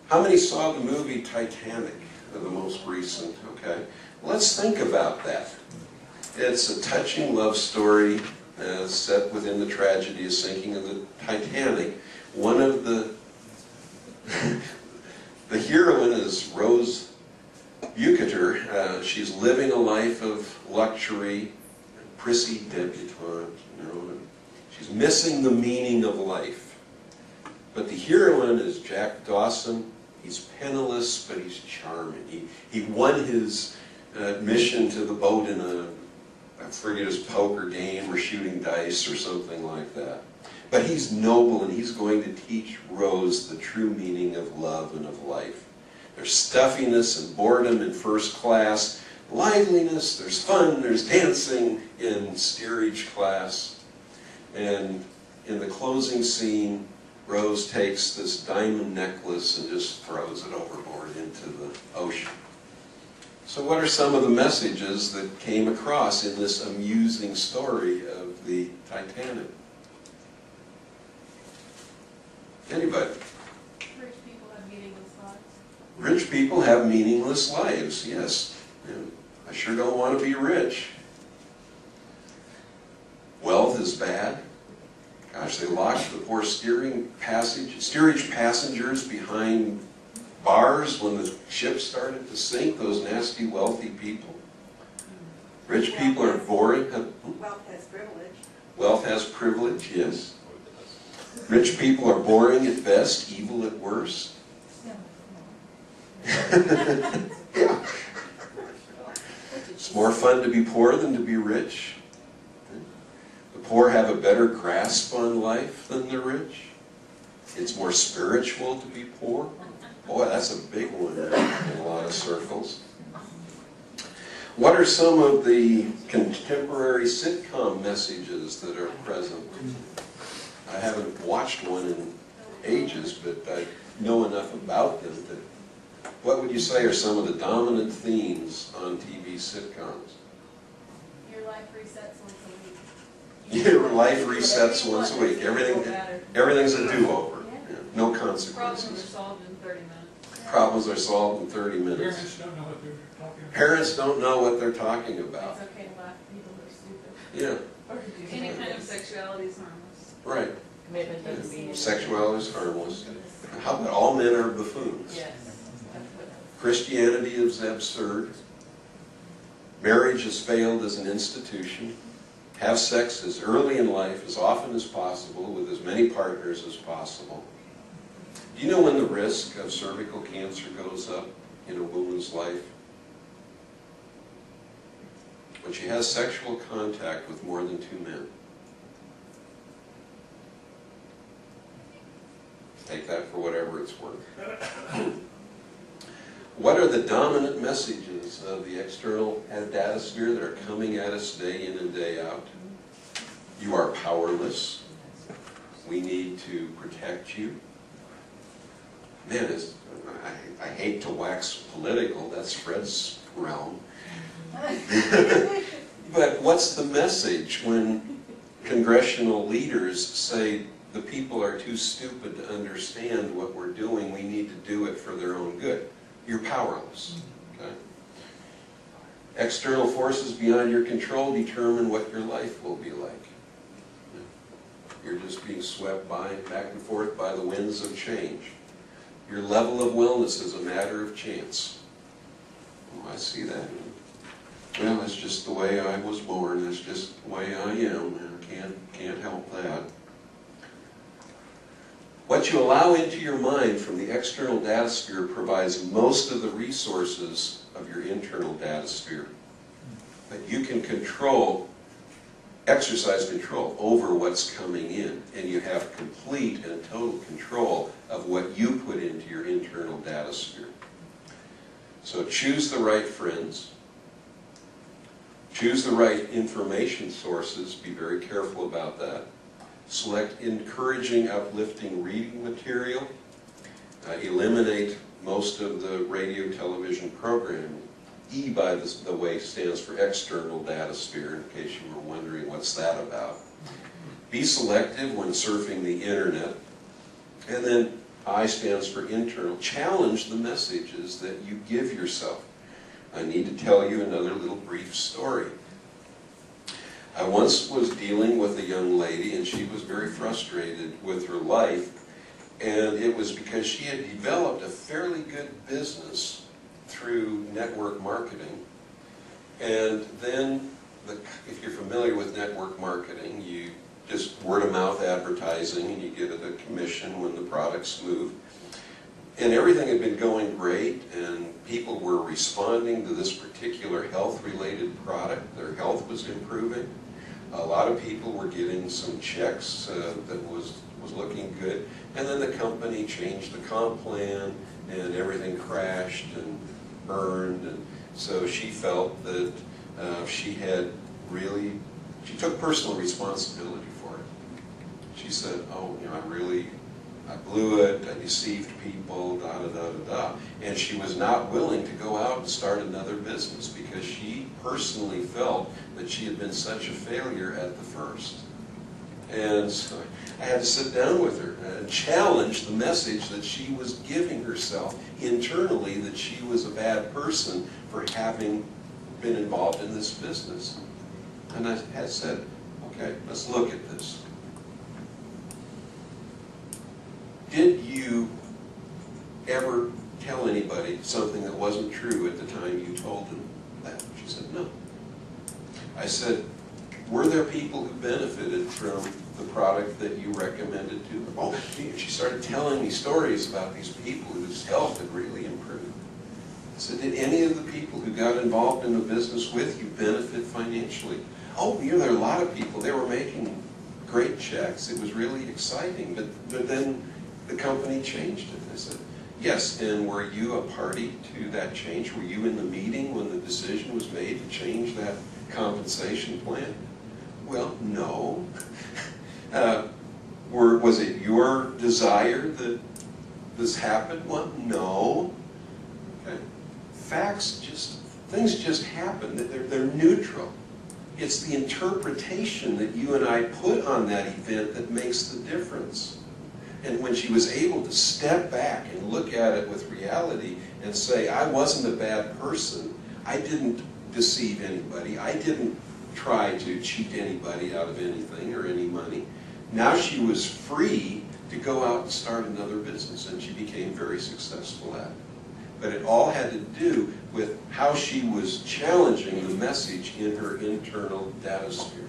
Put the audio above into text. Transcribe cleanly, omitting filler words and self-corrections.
How many saw the movie Titanic, the most recent? Okay, let's think about that. It's a touching love story set within the tragedy of sinking of the Titanic. One of the the heroine is Rose Bukater. She's living a life of luxury, prissy debutante. You know, she's missing the meaning of life. But the heroine is Jack Dawson. He's penniless, but he's charming. He won his admission to the boat in I forget his poker game or shooting dice or something like that. But he's noble, and he's going to teach Rose the true meaning of love and of life. There's stuffiness and boredom in first class, liveliness, there's fun, there's dancing in steerage class. And in the closing scene, Rose takes this diamond necklace and just throws it overboard into the ocean. So what are some of the messages that came across in this amusing story of the Titanic? Anybody? Rich people have meaningless lives. Rich people have meaningless lives, yes. And I sure don't want to be rich. Wealth is bad. Gosh, they locked the poor steerage passengers behind bars when the ship started to sink, those nasty wealthy people. Rich people are boring. Wealth has privilege. Wealth has privilege, yes. Rich people are boring at best, evil at worst. Yeah. It's more fun to be poor than to be rich. The poor have a better grasp on life than the rich. It's more spiritual to be poor. Boy, that's a big one in a lot of circles. What are some of the contemporary sitcom messages that are present? I haven't watched one in ages, but I know enough about them that what would you say are some of the dominant themes on TV sitcoms? Your life resets once a week. Your life resets once a week. Everything's a do-over. Yeah. No consequences. Problems are solved in 30 minutes. Problems are solved in 30 minutes. Parents don't know what they're talking about. Parents don't know what they're talking about. It's okay to laugh at people who are stupid. Yeah. Or who do any kind of sexuality is harmless. Right. Commitment doesn't mean Sexuality is harmless. How about all men are buffoons? yes. Christianity is absurd. Marriage has failed as an institution. Have sex as early in life, as often as possible, with as many partners as possible. Do you know when the risk of cervical cancer goes up in a woman's life? When she has sexual contact with more than 2 men. Take that for whatever it's worth. What are the dominant messages of the external data sphere that are coming at us day in and day out? You are powerless. We need to protect you. Man, I hate to wax political. That's Fred's realm. But what's the message when congressional leaders say the people are too stupid to understand what we're doing, we need to do it for their own good? You're powerless. Okay? External forces beyond your control determine what your life will be like. You're just being swept back and forth by the winds of change. Your level of wellness is a matter of chance. Oh, I see that. Well, that's just the way I was born. That's just the way I am. I can't help that. What you allow into your mind from the external data sphere provides most of the resources of your internal data sphere. But you can exercise control over what's coming in, and you have complete and total control of what you put into your internal data sphere. So choose the right friends. Choose the right information sources. Be very careful about that. Select encouraging, uplifting reading material. Eliminate most of the radio, television programming. E, by the way, stands for external data sphere, in case you were wondering what's that about. Be selective when surfing the internet. And then I stands for internal. Challenge the messages that you give yourself. I need to tell you another little brief story. I once was dealing with a young lady, and she was very frustrated with her life, and it was because she had developed a fairly good business through network marketing. And then, if you're familiar with network marketing, you just word-of-mouth advertising, and you get a commission when the products move. And everything had been going great, and people were responding to this particular health-related product. Their health was improving. A lot of people were getting some checks that was looking good. And then the company changed the comp plan, and everything crashed and burned. And so she felt that she took personal responsibility for it. She said, oh, I blew it, I deceived people, da-da-da-da-da. And she was not willing to go out and start another business because she personally felt that she had been such a failure at the first. And so I had to sit down with her and challenge the message that she was giving herself internally, that she was a bad person for having been involved in this business. And I had said, okay, let's look at this. Did you ever tell anybody something that wasn't true at the time you told them that? She said, no. I said, were there people who benefited from the product that you recommended to them? Oh, she started telling me stories about these people whose health had really improved. I said, did any of the people who got involved in the business with you benefit financially? Oh, there are a lot of people. They were making great checks. It was really exciting. But then the company changed it. I said, yes, and were you a party to that change? Were you in the meeting when the decision was made to change that compensation plan? Well, no. Was it your desire that this happened? Well, no. Okay. Things just happen. They're neutral. It's the interpretation that you and I put on that event that makes the difference. And when she was able to step back and look at it with reality and say, I wasn't a bad person, I didn't deceive anybody, I didn't try to cheat anybody out of anything or any money. Now she was free to go out and start another business, and she became very successful at it. But it all had to do with how she was challenging the message in her internal data sphere.